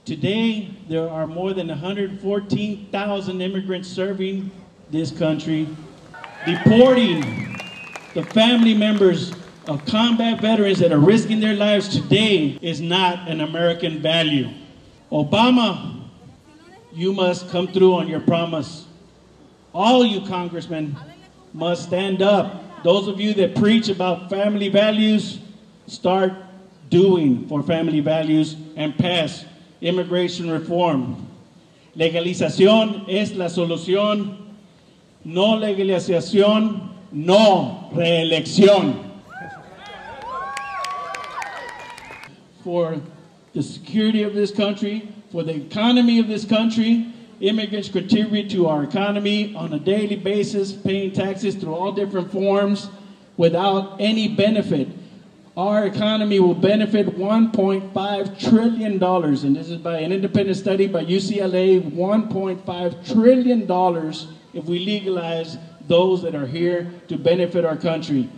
Today, there are more than 114,000 immigrants serving this country. Deporting the family members of combat veterans that are risking their lives today is not an American value. Obama, you must come through on your promise. All you congressmen must stand up. Those of you that preach about family values, start doing for family values and pass immigration reform. Legalización es la solución, no legalización, no reelección. For the security of this country, for the economy of this country, immigrants contribute to our economy on a daily basis, paying taxes through all different forms without any benefit. Our economy will benefit $1.5 trillion, and this is by an independent study by UCLA, $1.5 trillion if we legalize those that are here to benefit our country.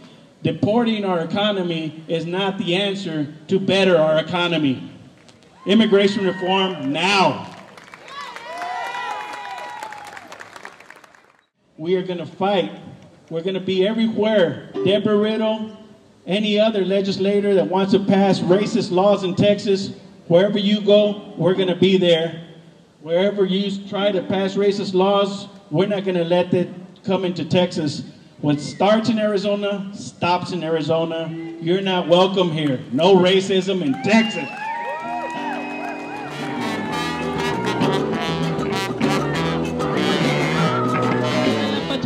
Deporting our economy is not the answer to better our economy. Immigration reform now. We are going to fight. We're going to be everywhere. Deborah Riddle, any other legislator that wants to pass racist laws in Texas, wherever you go, we're going to be there. Wherever you try to pass racist laws, we're not going to let that come into Texas. What starts in Arizona, stops in Arizona. You're not welcome here. No racism in Texas.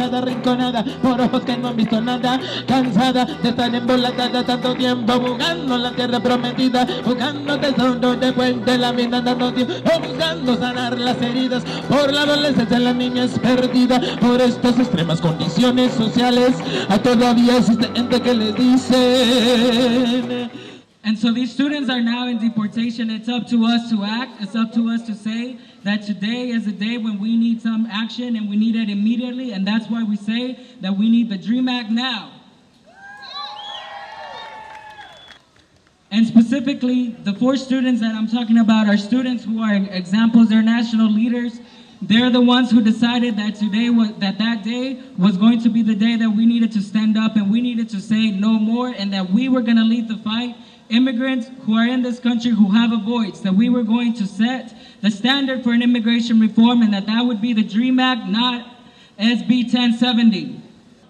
Arrinconada por ojos que no han visto nada, cansada de estar embolatada tanto tiempo buscando la tierra prometida, buscando tesoros después de la vida dando tiempo, buscando sanar las heridas por la adolescencia, la niña es perdida por estas extremas condiciones sociales. Todavía existe gente que le dicen. And so these students are now in deportation. It's up to us to act. It's up to us to say that today is a day when we need some action and we need it immediately. And that's why we say that we need the DREAM Act now. And specifically, the 4 students that I'm talking about are students who are examples. They're national leaders. They're the ones who decided that that day was going to be the day that we needed to stand up and we needed to say no more, and that we were going to lead the fight. Immigrants who are in this country who have a voice, that we were going to set the standard for an immigration reform, and that would be the DREAM Act, not SB 1070.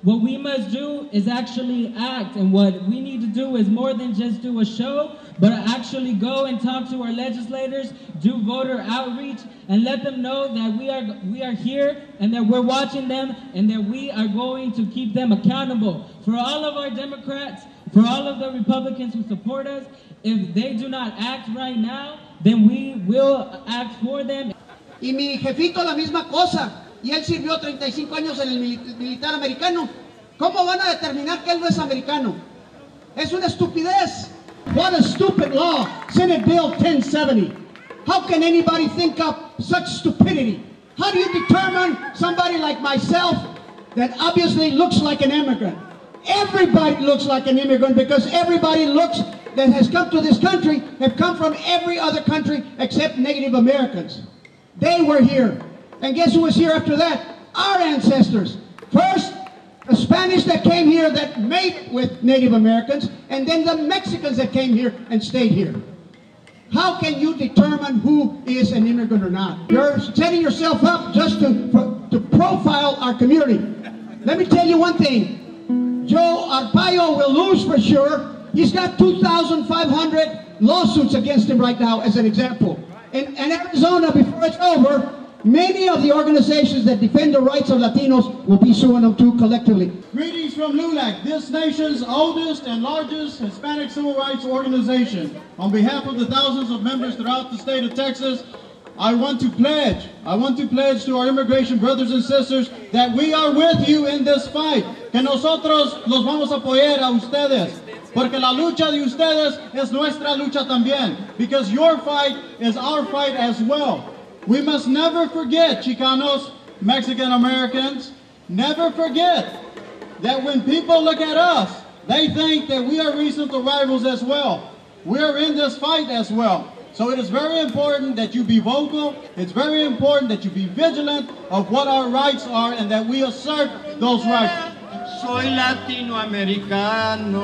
What we must do is actually act, and what we need to do is more than just do a show, but actually go and talk to our legislators, do voter outreach, and let them know that we are here and that we're watching them and that we are going to keep them accountable. For all of our Democrats, for all of the Republicans who support us, if they do not act right now, then we will act for them. Y mi jefito la misma cosa, y él sirvió 35 años en el militar americano. ¿Cómo van a determinar que él no es americano? Es una estupidez. What a stupid law, Senate Bill 1070. How can anybody think up such stupidity? How do you determine somebody like myself that obviously looks like an immigrant? Everybody looks like an immigrant because everybody looks that has come to this country have come from every other country except Native Americans. They were here. And guess who was here after that? Our ancestors. First, the Spanish that came here that made with Native Americans, and then the Mexicans that came here and stayed here. How can you determine who is an immigrant or not? You're setting yourself up just to profile our community. Let me tell you one thing. Joe Arpaio will lose for sure. He's got 2,500 lawsuits against him right now as an example. In Arizona, before it's over, many of the organizations that defend the rights of Latinos will be suing them too collectively. Greetings from LULAC, this nation's oldest and largest Hispanic civil rights organization. On behalf of the thousands of members throughout the state of Texas, I want to pledge to our immigration brothers and sisters that we are with you in this fight. Que nosotros los vamos a apoyar a ustedes. Porque la lucha de ustedes es nuestra lucha también. Because your fight is our fight as well. We must never forget, Chicanos, Mexican Americans, never forget that when people look at us, they think that we are recent arrivals as well. We are in this fight as well. So it is very important that you be vocal. It's very important that you be vigilant of what our rights are and that we assert those rights. Soy latinoamericano.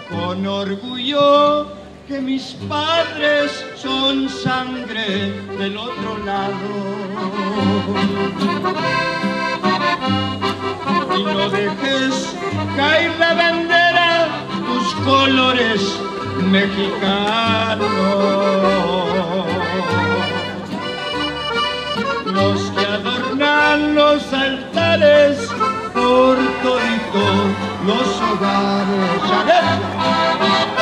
Con orgullo que mis padres son sangre del otro lado. Y no dejes caer la bandera, tus colores mexicanos. Los que adornan los altares por todito los hogares. ¡Chavez!